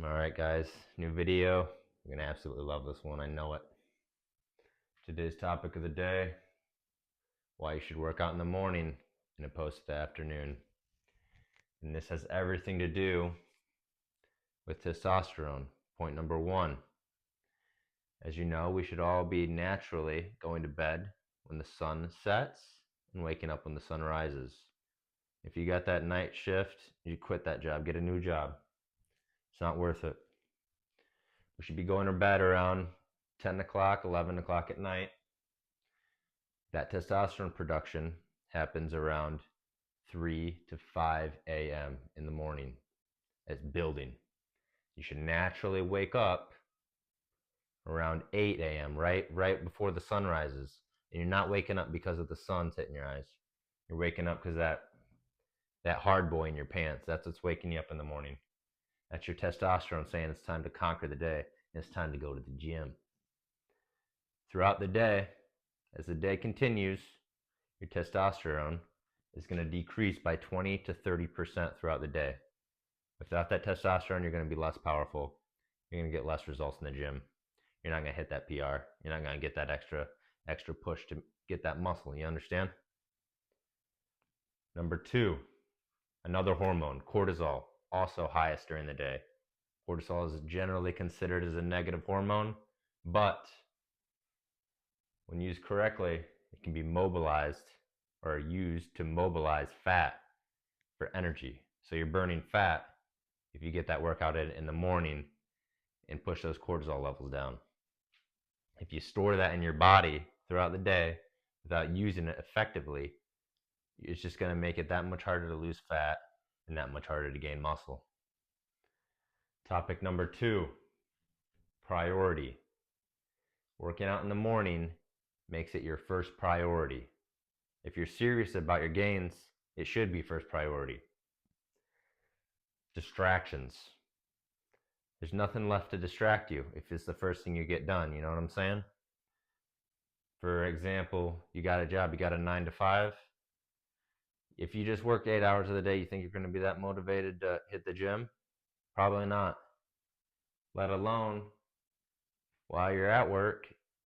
Alright guys, new video. You're gonna absolutely love this one, I know it. Today's topic of the day: why you should work out in the morning and opposed to the afternoon. And this has everything to do with testosterone. Point number one. As you know, we should all be naturally going to bed when the sun sets and waking up when the sun rises. If you got that night shift, you quit that job, get a new job. It's not worth it. We should be going to bed around 10 o'clock, 11 o'clock at night. That testosterone production happens around 3 to 5 a.m. in the morning. It's building. You should naturally wake up around 8 a.m., right before the sun rises. And you're not waking up because of the sun's hitting your eyes. You're waking up because that hard boy in your pants, that's what's waking you up in the morning. That's your testosterone saying it's time to conquer the day. It's time to go to the gym. Throughout the day, as the day continues, your testosterone is going to decrease by 20 to 30% throughout the day. Without that testosterone, you're going to be less powerful. You're going to get less results in the gym. You're not going to hit that PR. You're not going to get that extra push to get that muscle. You understand? Number two, another hormone, cortisol, also highest during the day. Cortisol is generally considered as a negative hormone, but when used correctly, it can be mobilized or used to mobilize fat for energy. So you're burning fat if you get that workout in the morning and push those cortisol levels down. If you store that in your body throughout the day without using it effectively, it's just going to make it that much harder to lose fat and that much harder to gain muscle. Topic number two, priority. Working out in the morning makes it your first priority. If you're serious about your gains, it should be first priority. Distractions. There's nothing left to distract you if it's the first thing you get done, you know what I'm saying? For example, you got a job, you got a 9 to 5. If you just worked 8 hours of the day, you think you're going to be that motivated to hit the gym? Probably not. Let alone, while you're at work,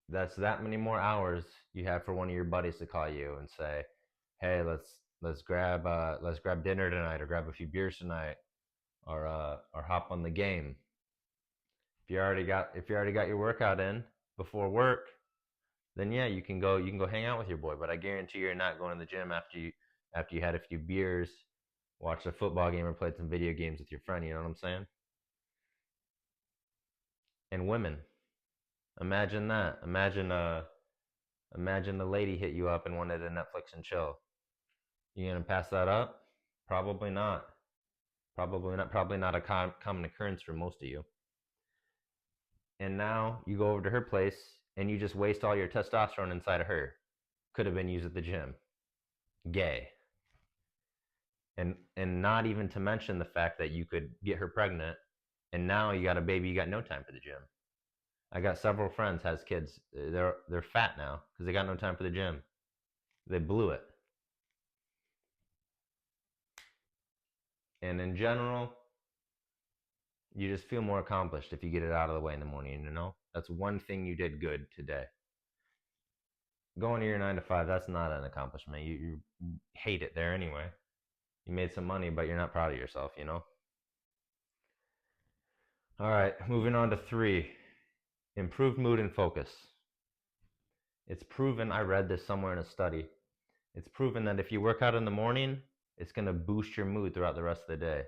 that's that many more hours you have for one of your buddies to call you and say, hey, let's grab dinner tonight, or grab a few beers tonight, or hop on the game. If you already got your workout in before work, then yeah, you can go hang out with your boy. But I guarantee you're not going to the gym after you had a few beers, watched a football game, or played some video games with your friend. You know what I'm saying? And women, imagine that. Imagine a lady hit you up and wanted to Netflix and chill. You gonna pass that up? Probably not. Probably not a common occurrence for most of you. And now you go over to her place and you just waste all your testosterone inside of her. Could have been used at the gym. Gay. And not even to mention the fact that you could get her pregnant, and now you got a baby, you got no time for the gym. I got several friends has kids. They're fat now because they got no time for the gym. They blew it. And in general, you just feel more accomplished if you get it out of the way in the morning, you know? That's one thing you did good today. Going to your 9 to 5, that's not an accomplishment. You hate it there anyway. You made some money, but you're not proud of yourself, you know? All right, moving on to 3. Improved mood and focus. It's proven, I read this somewhere in a study, it's proven that if you work out in the morning, it's going to boost your mood throughout the rest of the day.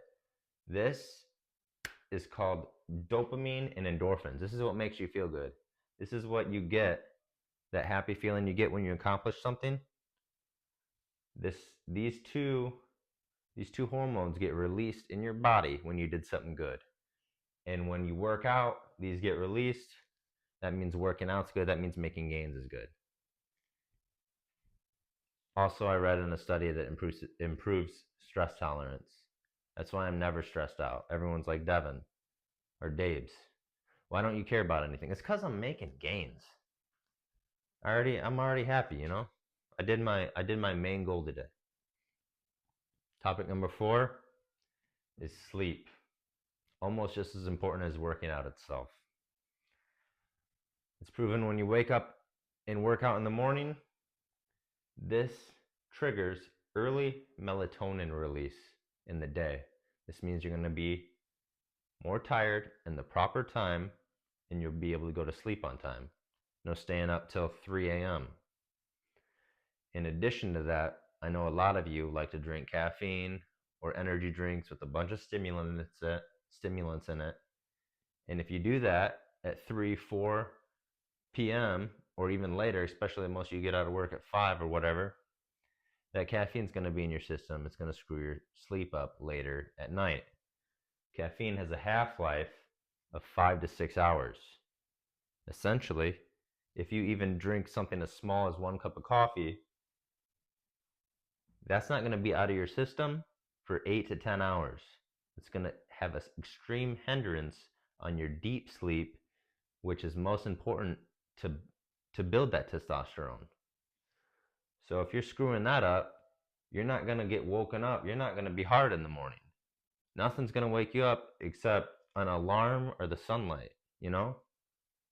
This is called dopamine and endorphins. This is what makes you feel good. This is what you get, that happy feeling you get when you accomplish something. These two hormones get released in your body when you did something good. And when you work out, these get released. That means working out's good. That means making gains is good. Also, I read in a study that improves stress tolerance. That's why I'm never stressed out. Everyone's like, Devin or Dabes, why don't you care about anything? It's because I'm making gains. I'm already happy, you know? I did my main goal today. Topic number 4 is sleep. almost just as important as working out itself. It's proven when you wake up and work out in the morning, this triggers early melatonin release in the day. This means you're going to be more tired in the proper time and you'll be able to go to sleep on time. No staying up till 3 a.m. In addition to that, I know a lot of you like to drink caffeine or energy drinks with a bunch of stimulants in it. And if you do that at 3, 4 p.m. or even later, especially most of you get out of work at 5 or whatever, that caffeine's going to be in your system. It's going to screw your sleep up later at night. Caffeine has a half-life of 5 to 6 hours. Essentially, if you even drink something as small as 1 cup of coffee, that's not going to be out of your system for 8 to 10 hours. It's going to have an extreme hindrance on your deep sleep, which is most important to build that testosterone. So if you're screwing that up, you're not going to get woken up. You're not going to be hard in the morning. Nothing's going to wake you up except an alarm or the sunlight, you know?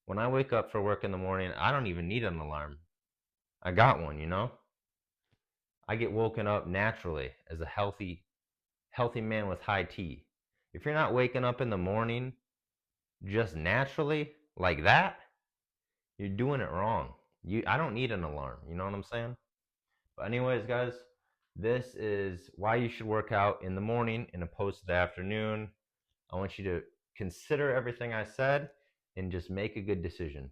When I wake up for work in the morning, I don't even need an alarm. I got one, you know? I get woken up naturally as a healthy man with high T. If you're not waking up in the morning just naturally like that, you're doing it wrong. I don't need an alarm, you know what I'm saying? But anyways, guys, this is why you should work out in the morning and opposed to the afternoon. I want you to consider everything I said and just make a good decision.